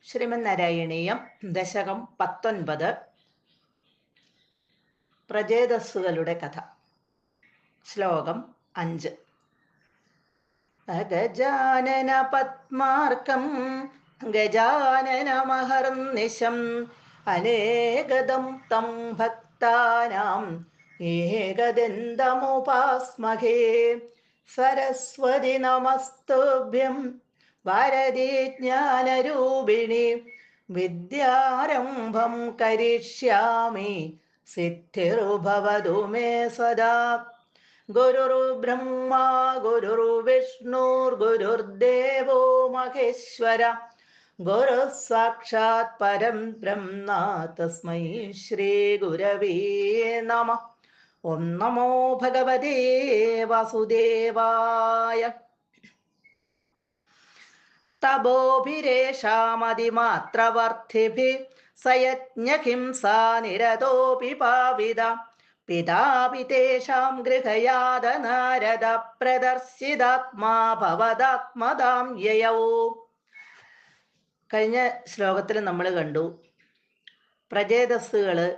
ശ്രീമന്നാരായണീയം ദശകം 19 പ്രചേതസ്സുകളുടെ കഥ. ശ്ലോകം 5. ഗജാനന പത്മാർക്കം ഗജാനനമഹർനിശം അനേകദം തം ഭക്താനാം ഏകദന്തമുപാസ്മഹേ. സരസ്വതി നമസ്തുഭ്യം വരദേ ജ്ഞാനരൂപിണി വിദ്യാരംഭം കരിഷ്യാമി സിദ്ധിർഭവതു മേ സദാ. ഗുരുർബ്രഹ്മാ ഗുരുർവിഷ്ണുർഗുരുർദേവോ മഹേശ്വര ഗുരു സാക്ഷാത് പരം ബ്രഹ്മ തസ്മൈ ശ്രീ ഗുരവേ നമഃ. ഓം നമോ ഭഗവതേ വാസുദേവായ. തപോഭിരേഷാമതിമാത്രവർദ്ധിഭിः സയജ്ഞഹിംസാ നിരതോപി പാവിത പിതാപി തേഷാം ഗൃഹയാത നാരദ പ്രദർശിതാത്മാ ഭവദാത്മദാം യയൗ. കഴിഞ്ഞ ശ്ലോകത്തിൽ നമ്മൾ കണ്ടു പ്രചേതസ്സുകള്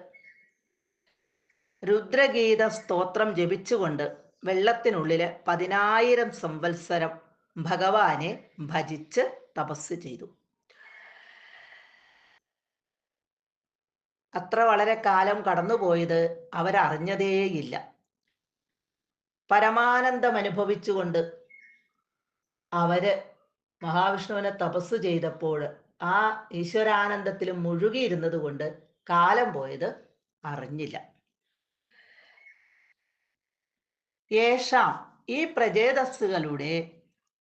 രുദ്രഗീത സ്തോത്രം ജപിച്ചുകൊണ്ട് വെള്ളത്തിനുള്ളില് 10,000 സംവത്സരം ഭഗവാനെ ഭജിച്ച് തപസ് ചെയ്തു. അത്ര വളരെ കാലം കടന്നുപോയത് അവരറിഞ്ഞതേയില്ല. പരമാനന്ദം അനുഭവിച്ചുകൊണ്ട് അവര് മഹാവിഷ്ണുവിനെ തപസ് ചെയ്തപ്പോൾ ആ ഈശ്വരാനന്ദത്തിൽ മുഴുകിയിരുന്നത് കൊണ്ട് കാലം പോയത് അറിഞ്ഞില്ല. യേഷാം ഈ പ്രചേതസ്സുകളുടെ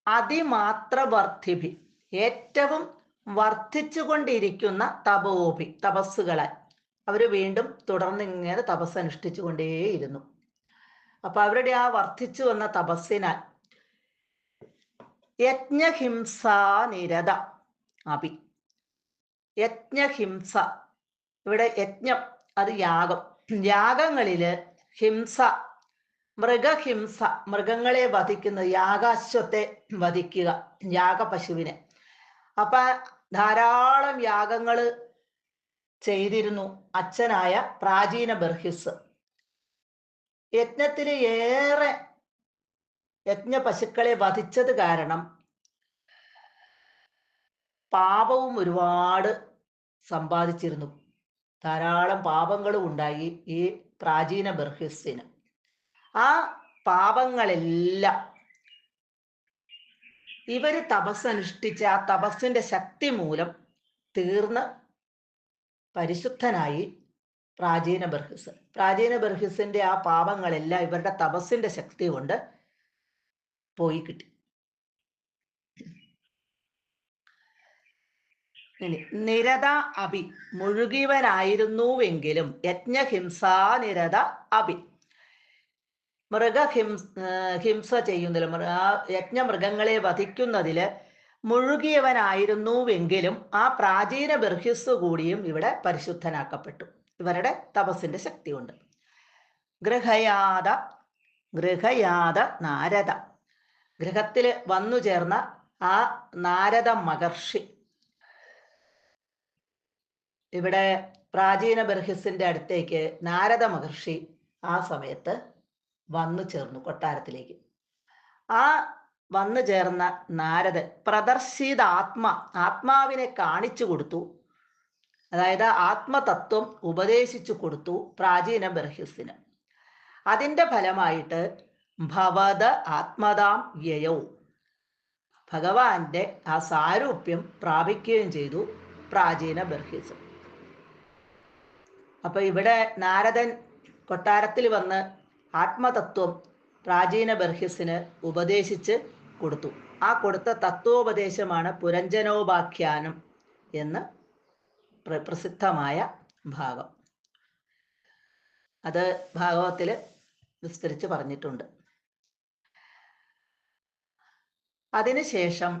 അതിമാത്രവർദ്ധിഭി ഏറ്റവും വർദ്ധിച്ചുകൊണ്ടിരിക്കുന്ന തപോഭി തപസ്സുകളാൽ അവർ വീണ്ടും തുടർന്നിങ്ങനെ തപസ് അനുഷ്ഠിച്ചുകൊണ്ടേയിരുന്നു. അപ്പൊ അവരുടെ ആ വർദ്ധിച്ചു വന്ന തപസ്സിനാൽ യജ്ഞഹിംസാ നിരത അഭി. യജ്ഞഹിംസ, ഇവിടെ യജ്ഞം അത് യാഗം, യാഗങ്ങളില് ഹിംസ മൃഗഹിംസ, മൃഗങ്ങളെ വധിക്കുന്നത്, യാഗാശ്വത്തെ വധിക്കുക, യാഗപശുവിനെ. അപ്പൊ ധാരാളം യാഗങ്ങൾ ചെയ്തിരുന്നു അച്ഛനായ പ്രാചീന ബർഹിസ്. യജ്ഞത്തിൽ ഏറെ യജ്ഞപശുക്കളെ വധിച്ചത് കാരണം പാപവും ഒരുപാട് സമ്പാദിച്ചിരുന്നു. ധാരാളം പാപങ്ങളും ഉണ്ടായി ഈ പ്രാചീന ബർഹിസിന്. ആ പാപങ്ങളെല്ലാം ഇവര് തപസ്സനുഷ്ഠിച്ച ആ തപസ്സിന്റെ ശക്തി മൂലം തീർന്ന് പരിശുദ്ധനായി പ്രാചീന ബർഹിസ്. പ്രാചീന ബർഹിസിന്റെ ആ പാപങ്ങളെല്ലാം ഇവരുടെ തപസ്സിന്റെ ശക്തി കൊണ്ട് പോയി കിട്ടി. ഇനി നിരത അഭി, മുഴുകിയവനായിരുന്നുവെങ്കിലും യജ്ഞഹിംസാ നിരത അഭി, ഹിംസ ചെയ്യുന്നതിൽ ആ യജ്ഞമൃഗങ്ങളെ വധിക്കുന്നതില് മുഴുകിയവനായിരുന്നുവെങ്കിലും ആ പ്രാചീന ബർഹിസ് കൂടിയും ഇവിടെ പരിശുദ്ധനാക്കപ്പെട്ടു ഇവരുടെ തപസ്സിന്റെ ശക്തി കൊണ്ട്. ഗൃഹയാത നാരദ, ഗൃഹത്തില് വന്നു ചേർന്ന ആ നാരദ മഹർഷി ഇവിടെ പ്രാചീന ബർഹിസിന്റെ അടുത്തേക്ക് നാരദ മഹർഷി ആ സമയത്ത് വന്നു ചേർന്നു കൊട്ടാരത്തിലേക്ക്. ആ വന്നു ചേർന്ന നാരദൻ പ്രദർശിത ആത്മാവിനെ കാണിച്ചു കൊടുത്തു. അതായത് ആത്മതത്വം ഉപദേശിച്ചു കൊടുത്തു പ്രാചീന ബർഹിസിന്. അതിൻ്റെ ഫലമായിട്ട് ഭവദ ആത്മതാം യയൗ, ഭഗവാന്റെ ആ സാരൂപ്യം പ്രാപിക്കുകയും ചെയ്തു പ്രാചീന ബർഹിസ്. അപ്പൊ ഇവിടെ നാരദൻ കൊട്ടാരത്തിൽ വന്ന് ആത്മതത്വം പ്രാചീന ബർഹിസിന് ഉപദേശിച്ച് കൊടുത്തു. ആ കൊടുത്ത തത്വോപദേശമാണ് പുരഞ്ജനോപാഖ്യാനം എന്ന് പ്രസിദ്ധമായ ഭാഗം. അത് ഭാഗവത്തിൽ വിസ്തരിച്ച് പറഞ്ഞിട്ടുണ്ട്. അതിനുശേഷം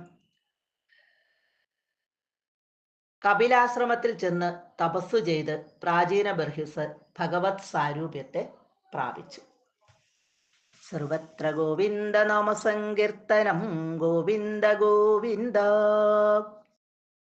കപിലാശ്രമത്തിൽ ചെന്ന് തപസ് ചെയ്ത് പ്രാചീന ബർഹിസ് ഭഗവത് സാരൂപ്യത്തെ പ്രാപിച്ചു. സർവത്ര ഗോവിന്ദ നാമ സങ്കീർത്തനം ഗോവിന്ദ ഗോവിന്ദ.